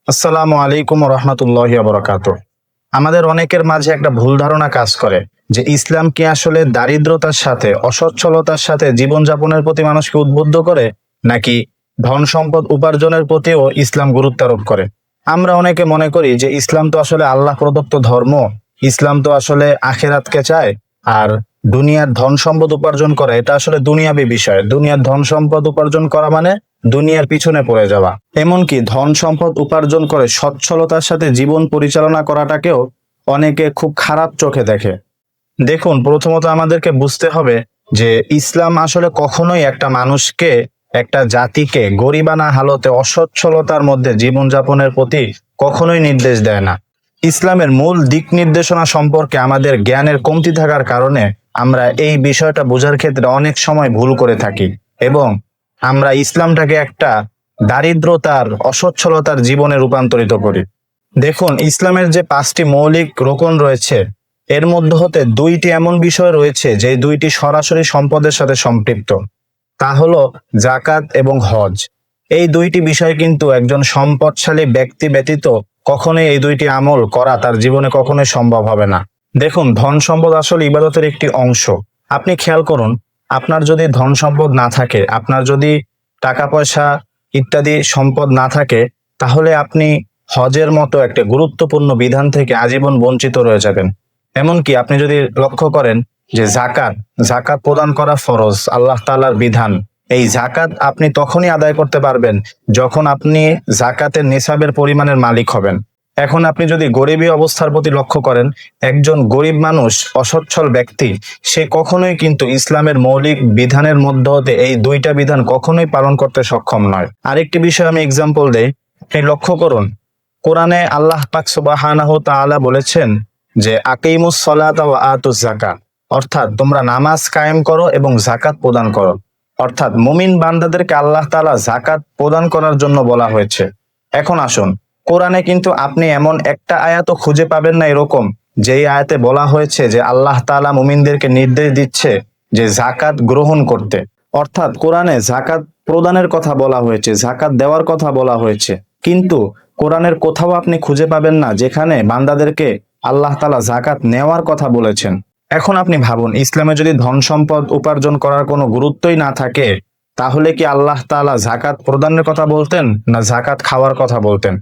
আসসালামু আলাইকুম রহমতুল্লাহি বারাকাতুহু। আমাদের অনেকের মাঝে একটা ভুল ধারণা কাজ করে যে ইসলাম কি আসলে দারিদ্রতার সাথে অসচ্ছলতার সাথে জীবনযাপনের প্রতি মানুষকে উদ্বুদ্ধ করে, নাকি ধন সম্পদ উপার্জনের প্রতিও ইসলাম গুরুত্ব আরোপ করে। আমরা অনেকে মনে করি যে ইসলাম তো আসলে আল্লাহ প্রদত্ত ধর্ম, ইসলাম তো আসলে আখিরাতকে চায়, আর দুনিয়ার ধন সম্পদ উপার্জন করা এটা আসলে দুনিয়াবী বিষয়। দুনিয়ার ধন সম্পদ উপার্জন করা মানে দুনিয়ার পিছনে পড়ে যাওয়া। এমনকি ধন সম্পদ উপার্জন করে সচ্ছলতার সাথে জীবন পরিচালনা করাটাকেও অনেকে খুব খারাপ চোখে দেখে। দেখুন, প্রথমত আমাদেরকে বুঝতে হবে যে ইসলাম আসলে কখনোই একটা মানুষকে, একটা জাতিকে গরিবানা হালতে অসচ্ছলতার মধ্যে জীবনযাপনের প্রতি কখনোই নির্দেশ দেয় না। ইসলামের মূল দিক নির্দেশনা সম্পর্কে আমাদের জ্ঞানের কমতি থাকার কারণে আমরা এই বিষয়টা বোঝার ক্ষেত্রে অনেক সময় ভুল করে থাকি, এবং আমরা ইসলামটাকে একটা দারিদ্রতার, অসচ্ছলতার জীবনে রূপান্তরিত করি। দেখুন, ইসলামের যে 5টি মৌলিক রোকন রয়েছে, এর মধ্যে হতে 2টি এমন বিষয় রয়েছে যে 2টি সরাসরি সম্পদের সাথে সম্পৃক্ত। তা হলো জাকাত এবং হজ। এই 2টি বিষয় কিন্তু একজন সম্পদশালী ব্যক্তি ব্যতীত কখনোই এই 2টি আমল করা তার জীবনে কখনোই সম্ভব হবে না। দেখুন, ধন সম্পদ আসলে ইবাদতের একটি অংশ। আপনি খেয়াল করুন, আপনার যদি ধন সম্পদ না থাকে, আপনার যদি টাকা পয়সা ইত্যাদি সম্পদ না থাকে, তাহলে আপনি হজের মতো একটা গুরুত্বপূর্ণ বিধান থেকে আজীবন বঞ্চিত রয়ে যাবেন। এমনকি আপনি যদি লক্ষ্য করেন যে জাকাত জাকাত প্রদান করা ফরজ, আল্লাহ তাআলার বিধান। এই জাকাত আপনি তখনই আদায় করতে পারবেন যখন আপনি জাকাতের নিসাবের পরিমাণের মালিক হবেন। এখন আপনি যদি গরিবী অবস্থার প্রতি লক্ষ্য করেন, একজন গরিব মানুষ, অসচ্ছল ব্যক্তি, সে কখনোই কিন্তু ইসলামের মৌলিক বিধানের মধ্যে হতে এই 2টা বিধান কখনোই পালন করতে সক্ষম নয়। আরেকটি বিষয় আমি এক্সাম্পল দেই। আপনি লক্ষ্য করুন, কোরআনে আল্লাহ পাক সুবহানাহু তাআলা বলেছেন যে আকিমুস সালাতা ওয়া আতুজ যাকাত, অর্থাৎ তোমরা নামাজ কায়েম করো এবং যাকাত প্রদান করো। অর্থাৎ মুমিন বান্দাদেরকে আল্লাহ তাআলা যাকাত প্রদান করার জন্য বলা হয়েছে। এখন আসুন, কোরআনে কিন্তু আপনি এমন একটা আয়াতও খুঁজে পাবেন না এরকম যেই আয়াতে বলা হয়েছে যে আল্লাহ তাআলা মুমিনদেরকে নির্দেশ দিচ্ছে যে যাকাত গ্রহণ করতে। অর্থাৎ কোরআনে যাকাত প্রদানের কথা বলা হয়েছে, যাকাত দেওয়ার কথা বলা হয়েছে, কিন্তু কোরআনের কোথাও আপনি খুঁজে পাবেন না যেখানে বান্দাদেরকে আল্লাহ তাআলা যাকাত নেওয়ার কথা বলেছেন। এখন আপনি ভাবুন, ইসলামে যদি ধন সম্পদ উপার্জন করার কোনো গুরুত্বই না থাকে, তাহলে কি আল্লাহ তাআলা যাকাত প্রদানের কথা বলতেন, না যাকাত খাওয়ার কথা বলতেন?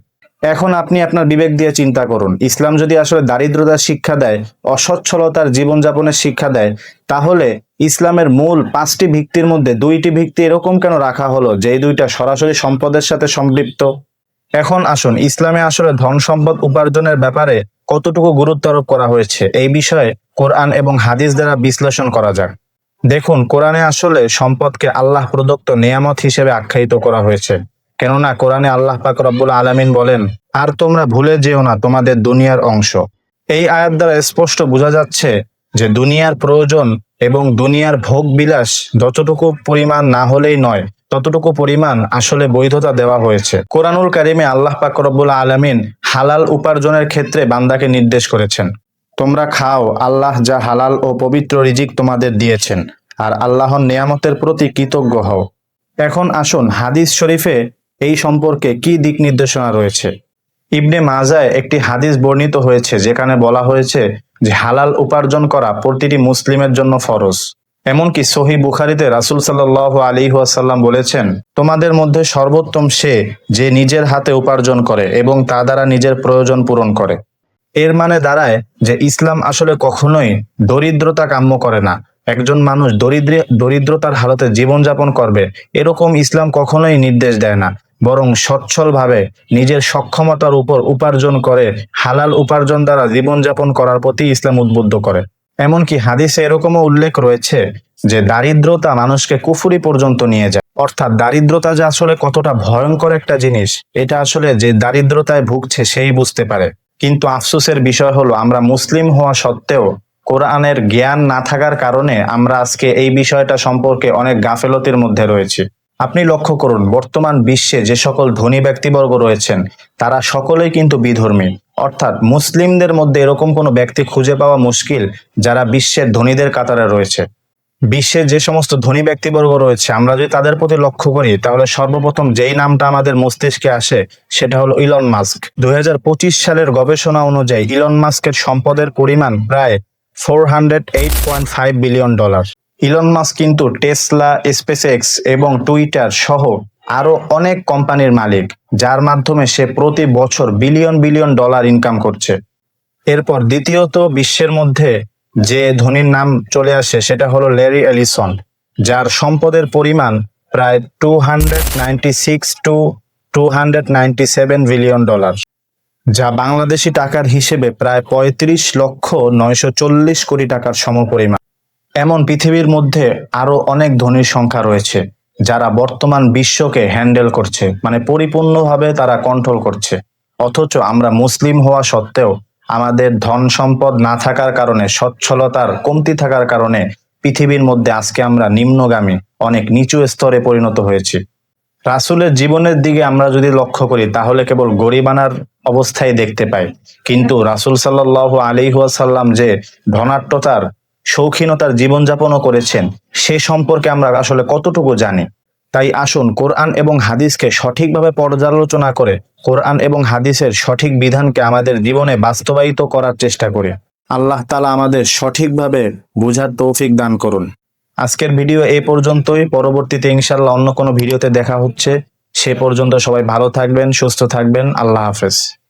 এখন আপনি আপনার বিবেক দিয়ে চিন্তা করুন, ইসলাম যদি আসলে দারিদ্রতার শিক্ষা দেয়, অসচ্ছলতার জীবনযাপনের শিক্ষা দেয়, তাহলে ইসলামের মূল 5টি ভিত্তির মধ্যে 2টি ভিত্তি এরকম কেন রাখা হলো যে 2টা সরাসরি সম্পদের সাথে সম্পৃক্ত? এখন আসুন, ইসলামে আসলে ধন সম্পদ উপার্জনের ব্যাপারে কতটুকু গুরুত্ব আরোপ করা হয়েছে এই বিষয়ে কোরআন এবং হাদিস দ্বারা বিশ্লেষণ করা যাক। দেখুন, কোরআনে আসলে সম্পদকে আল্লাহ প্রদত্ত নেয়ামত হিসেবে আখ্যায়িত করা হয়েছে। কেননা কোরআনে আল্লাহ পাক রব্বুল আলামিন বলেন, আর তোমরা ভুলে যেও না তোমাদের দুনিয়ার অংশ। এই আয়াত দ্বারা স্পষ্ট বোঝা যাচ্ছে যে দুনিয়ার প্রয়োজন এবং দুনিয়ার ভোগ বিলাস যতটুকু পরিমাণ না হলেই নয়, ততটুকু পরিমাণ আসলে বৈধতা দেওয়া হয়েছে। কোরআনুল কারিমে আল্লাহ পাক রব্বুল আলামিন হালাল উপার্জনের ক্ষেত্রে বান্দাকে নির্দেশ করেছেন, তোমরা খাও আল্লাহ যা হালাল ও পবিত্র রিজিক তোমাদের দিয়েছেন, আর আল্লাহর নেয়ামতের প্রতি কৃতজ্ঞ হও। এখন আসুন, হাদিস শরীফে এই সম্পর্কে কি দিক নির্দেশনা রয়েছে। ইবনে মাজায় একটি হাদিস বর্ণিত হয়েছে যেখানে বলা হয়েছে যে হালাল উপার্জন করা প্রতিটি মুসলিমের জন্য ফরজ। এমনকি সহিহ বুখারীতে রাসূল সাল্লাল্লাহু আলাইহি ওয়াসাল্লাম বলেছেন, তোমাদের মধ্যে সর্বোত্তম সে যে নিজের হাতে উপার্জন করে এবং তা দ্বারা নিজের প্রয়োজন পূরণ করে। এর মানে দাঁড়ায় যে ইসলাম আসলে কখনোই দরিদ্রতা কাম্য করে না। একজন মানুষ দরিদ্রতার হালতে জীবনযাপন করবে এরকম ইসলাম কখনোই নির্দেশ দেয় না, বরং সচ্ছলভাবে নিজের সক্ষমতার উপর উপার্জন করে হালাল উপার্জন দ্বারা জীবনযাপন করার প্রতি ইসলাম উদ্বুদ্ধ করে। এমনকি হাদিসে এরকমও উল্লেখ রয়েছে যে দারিদ্রতা মানুষকে কুফরি পর্যন্ত নিয়ে যায়। অর্থাৎ দারিদ্রতা যে আসলে কতটা ভয়ঙ্কর একটা জিনিস, এটা আসলে যে দারিদ্রতায় ভুগছে সেই বুঝতে পারে। কিন্তু আফসোসের বিষয় হলো, আমরা মুসলিম হওয়া সত্ত্বেও কোরআনের জ্ঞান না থাকার কারণে আমরা আজকে এই বিষয়টা সম্পর্কে অনেক গাফেলতির মধ্যে রয়েছি। আপনি লক্ষ্য করুন, বর্তমান বিশ্বে যে সকল ধনী ব্যক্তিবর্গ রয়েছেন তারা সকলেই কিন্তু বিধর্মী। অর্থাৎ মুসলিমদের মধ্যে এরকম কোনো ব্যক্তি খুঁজে পাওয়া মুশকিল যারা বিশ্বের ধনীদের কাতারে রয়েছে। বিশ্বে যে সমস্ত ধনী ব্যক্তিবর্গ রয়েছে আমরা যদি তাদের প্রতি লক্ষ্য করি তাহলে সর্বপ্রথম যেই নামটা আমাদের মস্তিষ্কে আসে সেটা হলো ইলন মাস্ক। 2025 সালের গবেষণা অনুযায়ী ইলন মাস্কের সম্পদের পরিমাণ প্রায় $408.5 বিলিয়ন। ইলন মাস্ক কিন্তু টেসলা, স্পেসএক্স এবং টুইটার সহ আরো অনেক কোম্পানির মালিক, যার মাধ্যমে সে প্রতি বছর বিলিয়ন বিলিয়ন ডলার ইনকাম করছে। এরপর দ্বিতীয়ত বিশ্বের মধ্যে যে ধনীর নাম চলে আসে সেটা হলো ল্যারি এলিসন, যার সম্পদের পরিমাণ প্রায় $296 to $297 বিলিয়ন, যা বাংলাদেশি টাকার হিসেবে প্রায় 35,940 কোটি টাকার সমপরিমাণ। এমন পৃথিবীর মধ্যে আরো অনেক ধনীর সংখ্যা রয়েছে যারা বর্তমান বিশ্বকে হ্যান্ডেল করছে, মানে পরিপূর্ণভাবে তারা কন্ট্রোল করছে। অথচ আমরা মুসলিম হওয়া সত্ত্বেও আমাদের ধন সম্পদ না থাকার কারণে, সচ্ছলতার কমতি থাকার কারণে পৃথিবীর মধ্যে আজকে আমরা নিম্নগামী, অনেক নিচু স্তরে পরিণত হয়েছি। রাসূলের জীবনের দিকে আমরা যদি লক্ষ্য করি তাহলে কেবল গরিবানার অবস্থায় দেখতে পাই, কিন্তু রাসূল সাল্লাল্লাহু আলাইহি ওয়াসাল্লাম যে ধনাঢ্যতার, শৌখিনতার জীবনযাপনও করেছেন সে সম্পর্কে আমরা আসলে কতটুকু জানি। তাই আসুন কোরআন এবং হাদিসকে সঠিকভাবে পর্যালোচনা করে কোরআন এবং হাদিসের সঠিক বিধানকে আমাদের জীবনে বাস্তবায়িত করার চেষ্টা করি। আল্লাহ তাআলা আমাদের সঠিকভাবে বুঝার তৌফিক দান করুন। আজকের ভিডিও এই পর্যন্তই। পরবর্তীতে ইনশাআল্লাহ অন্য কোনো ভিডিওতে দেখা হচ্ছে। সে পর্যন্ত সবাই ভালো থাকবেন, সুস্থ থাকবেন। আল্লাহ হাফেজ।